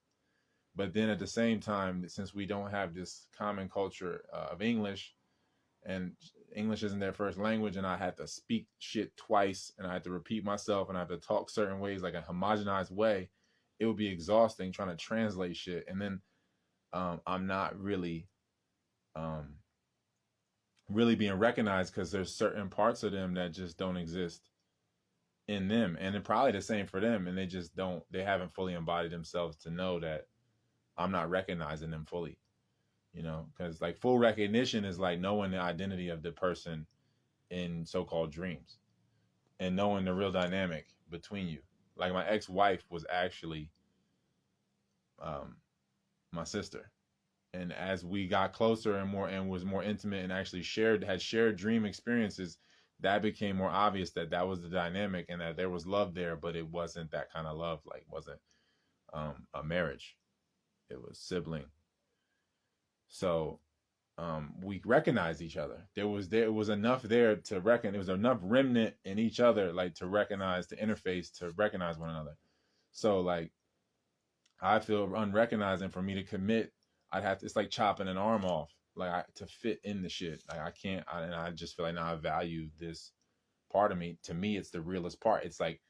[SPEAKER 1] But then at the same time, since we don't have this common culture of English, and English isn't their first language, and I had to speak shit twice, and I had to repeat myself, and I had to talk certain ways, like a homogenized way, it would be exhausting trying to translate shit. And then I'm not really really being recognized, because there's certain parts of them that just don't exist in them, and it's probably the same for them, and they haven't fully embodied themselves to know that I'm not recognizing them fully, because like full recognition is like knowing the identity of the person in so-called dreams, and knowing the real dynamic between you. Like, my ex-wife was actually my sister, and as we got closer and was more intimate, and actually had shared dream experiences, that became more obvious that was the dynamic, and that there was love there, but it wasn't that kind of love. Like, wasn't a marriage, it was sibling. So we recognized each other. There was enough there to reckon. There was enough remnant in each other, like to recognize, to interface, to recognize one another. So like I feel unrecognizing for me to commit. I'd have to. It's like chopping an arm off, to fit in the shit. Like I can't. And I just feel like now I value this part of me. To me, it's the realest part. It's like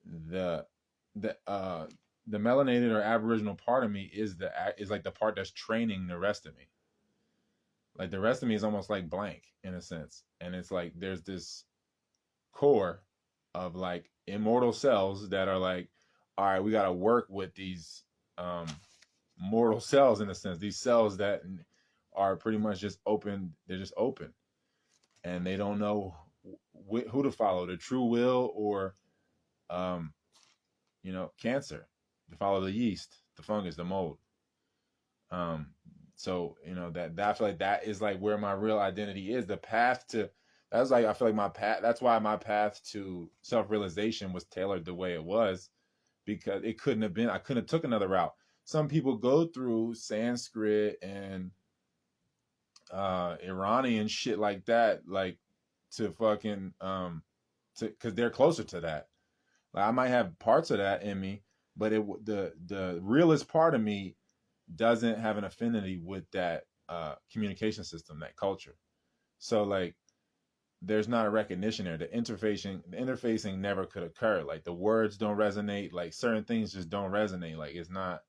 [SPEAKER 1] the the uh the melanated or aboriginal part of me is like the part that's training the rest of me. Like the rest of me is almost like blank in a sense, and it's like there's this core of like immortal cells that are like, all right, we got to work with these um mortal cells in a sense, these cells that are pretty much just open. They're just open, and they don't know who to follow, the true will or um cancer, to follow the yeast, the fungus, the mold. Um, so that I feel like that is like where my real identity is. The path to that's like I feel like my path. That's why my path to self realization was tailored the way it was, because it couldn't have been. I couldn't have took another route. Some people go through Sanskrit and Iranian shit like that, like to fucking to because they're closer to that. Like I might have parts of that in me, but the realest part of me doesn't have an affinity with that communication system, that culture. So like there's not a recognition there. The interfacing never could occur. Like the words don't resonate. Like certain things just don't resonate. Like it's not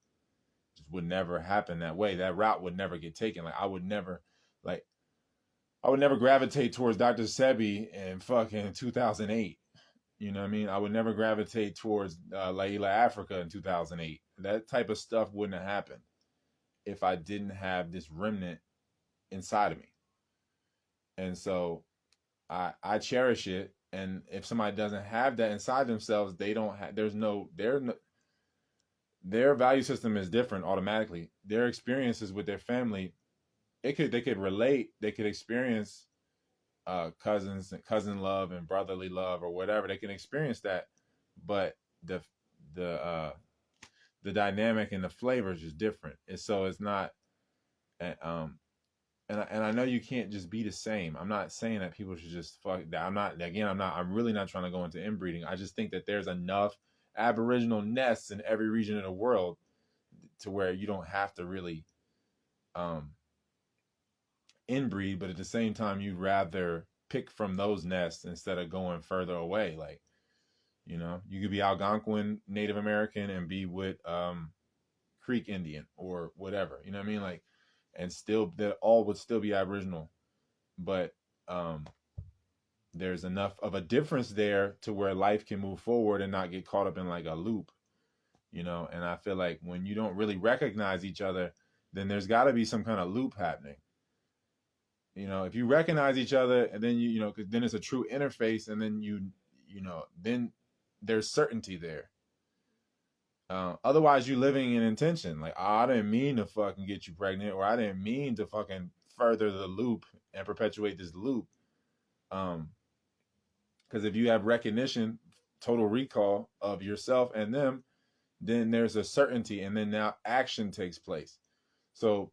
[SPEAKER 1] just would never happen that way. That route would never get taken. Like I would never gravitate towards Dr. Sebi in fucking 2008. You know what I mean? I would never gravitate towards Layla Africa in 2008. That type of stuff wouldn't have happened if I didn't have this remnant inside of me. And so I cherish it. And if somebody doesn't have that inside themselves, they don't have. Their value system is different automatically. Their experiences with their family, they could relate. They could experience cousins and cousin love and brotherly love or whatever. They can experience that, but the uh, the dynamic and the flavor is just different. And so it's not. And I know you can't just be the same. I'm not saying that people should just fuck that. I'm really not trying to go into inbreeding. I just think that there's enough Aboriginal nests in every region of the world to where you don't have to really um inbreed, but at the same time you'd rather pick from those nests instead of going further away. Like, you could be Algonquin Native American and be with Creek Indian or whatever. You know what I mean? Like, and still that all would still be Aboriginal, but there's enough of a difference there to where life can move forward and not get caught up in like a loop. And I feel like when you don't really recognize each other, then there's got to be some kind of loop happening. If you recognize each other, and then cause then it's a true interface, and then then there's certainty there. Otherwise, you living in intention. Like, oh, I didn't mean to fucking get you pregnant, or I didn't mean to fucking further the loop and perpetuate this loop. Because if you have recognition, total recall of yourself and them, then there's a certainty, and then now action takes place. So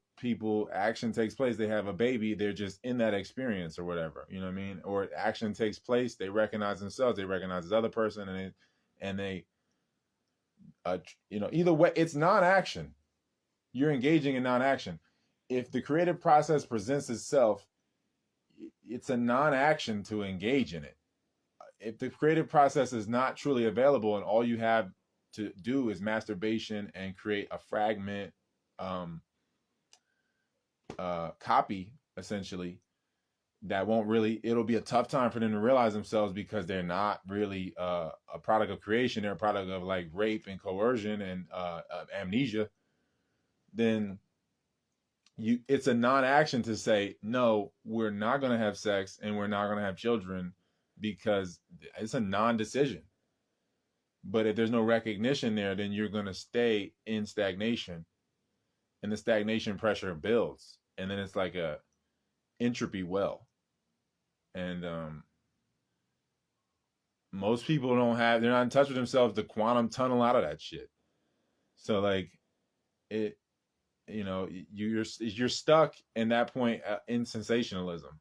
[SPEAKER 1] action takes place, they have a baby, they're just in that experience or whatever, you know what I mean? Or action takes place, they recognize themselves, they recognize this other person, and they either way, it's non-action. You're engaging in non-action. If the creative process presents itself, it's a non-action to engage in it. If the creative process is not truly available and all you have to do is masturbation and create a fragment copy, essentially, that won't really, it'll be a tough time for them to realize themselves, because they're not really a product of creation. They're a product of like rape and coercion and amnesia. Then it's a non-action to say, no, we're not going to have sex and we're not going to have children, because it's a non-decision. But if there's no recognition there, then you're going to stay in stagnation, and the stagnation pressure builds, and then it's like a entropy well. And most people they're not in touch with themselves to quantum tunnel out of that shit. So like it you're stuck in that point in sensationalism,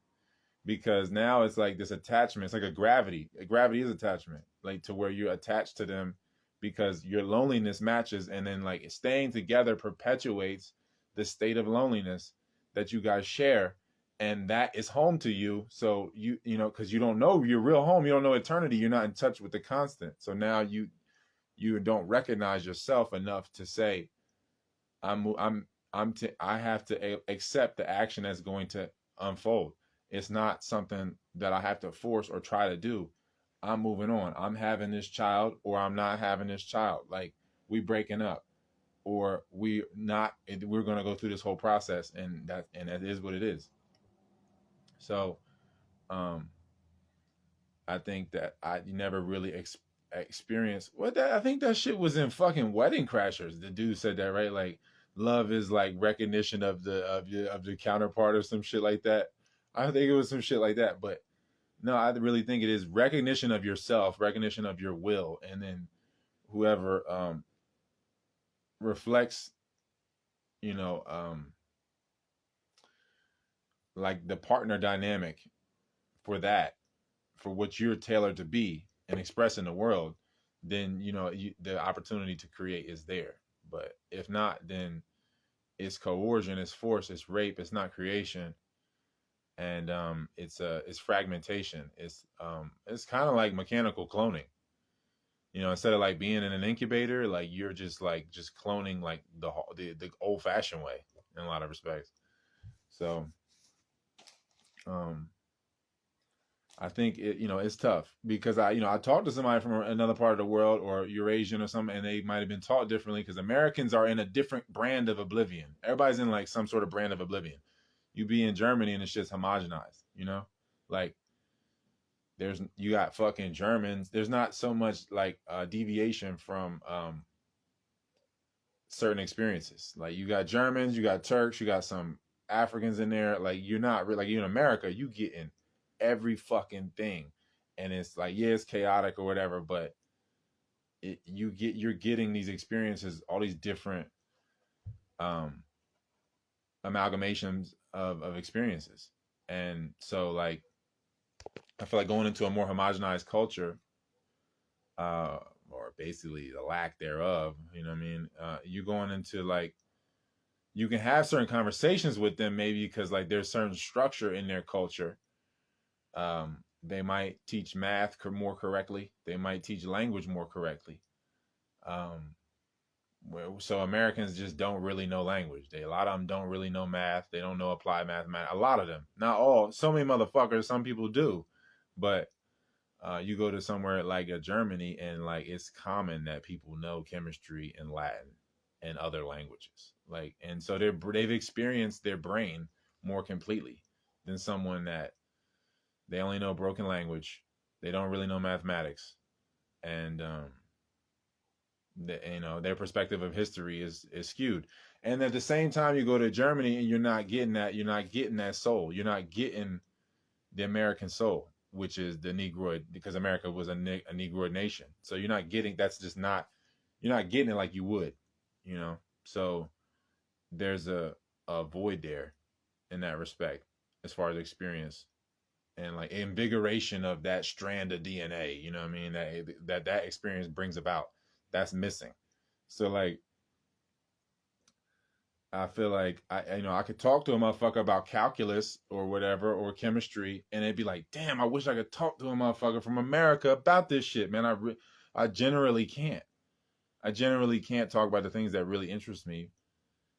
[SPEAKER 1] because now it's like this attachment. It's like a gravity. Gravity is attachment, like to where you're attached to them because your loneliness matches, and then like staying together perpetuates the state of loneliness that you guys share, and that is home to you. So because you don't know your real home, you don't know eternity. You're not in touch with the constant. So now you don't recognize yourself enough to say, I have to accept the action that's going to unfold. It's not something that I have to force or try to do. I'm moving on. I'm having this child, or I'm not having this child. Like, we breaking up, or we're going to go through this whole process, and that is what it is. So, um, I think that I never really experienced what that. I think that shit was in fucking Wedding Crashers. The dude said that, right? Like, love is like recognition of the counterpart or some shit like that. I think it was some shit like that, but no, I really think it is recognition of yourself, recognition of your will, and then whoever reflects, you know, like the partner dynamic for that, for what you're tailored to be and express in the world, then the opportunity to create is there. But if not, then it's coercion, it's force, it's rape, it's not creation, and it's fragmentation. It's kind of like mechanical cloning. Instead of like being in an incubator, like you're just cloning like the old fashioned way in a lot of respects. So um I think it's tough because I talked to somebody from another part of the world or Eurasian or something, and they might have been taught differently because Americans are in a different brand of oblivion. Everybody's in like some sort of brand of oblivion. You be in Germany and it's just homogenized, like you got fucking Germans. There's not so much like deviation from certain experiences. Like you got Germans, you got Turks, you got some Africans in there. Like you're not like you in America, you getting every fucking thing, and it's like it's chaotic or whatever, but you're getting these experiences, all these different um amalgamations of experiences, and so like I feel like going into a more homogenized culture, or basically the lack thereof, you know what I mean? You going into like you can have certain conversations with them maybe because like there's certain structure in their culture. They might teach math more correctly. They might teach language more correctly. So Americans just don't really know language. A lot of them don't really know math. They don't know applied mathematics. A lot of them, not all. So many motherfuckers. Some people do, but you go to somewhere like Germany, and like it's common that people know chemistry and Latin and other languages. Like, and so they've experienced their brain more completely than someone that they only know broken language. They don't really know mathematics, and their perspective of history is skewed. And at the same time, you go to Germany and you're not getting that. You're not getting that soul. You're not getting the American soul, which is the Negroid, because America was a Negroid nation. So you're not getting, that's just not, you're not getting it like you would, So there's a void there in that respect as far as experience and like invigoration of that strand of DNA, you know what I mean? That experience brings about, that's missing. So like, I feel like I could talk to a motherfucker about calculus or whatever or chemistry, and it'd be like, damn, I wish I could talk to a motherfucker from America about this shit, man. I generally can't. I generally can't talk about the things that really interest me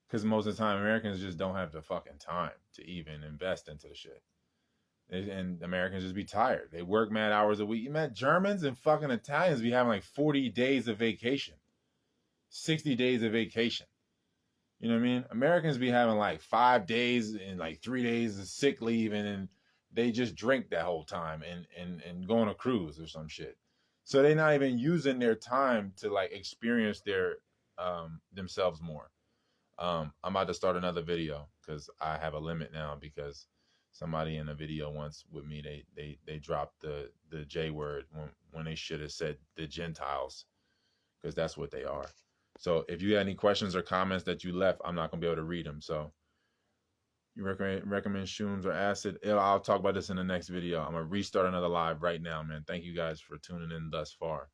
[SPEAKER 1] because most of the time Americans just don't have the fucking time to even invest into the shit. And Americans just be tired. They work mad hours a week. You met Germans and fucking Italians be having like 40 days of vacation, 60 days of vacation. You know what I mean? Americans be having like 5 days and like 3 days of sick leave, and then they just drink that whole time and go on a cruise or some shit. So they're not even using their time to like experience their themselves more. I'm about to start another video because I have a limit now because somebody in a video once with me they dropped the J word when they should have said the Gentiles, because that's what they are. So if you had any questions or comments that you left, I'm not gonna be able to read them. So you recommend shrooms or acid? I'll talk about this in the next video. I'm gonna restart another live right now, man. Thank you guys for tuning in thus far.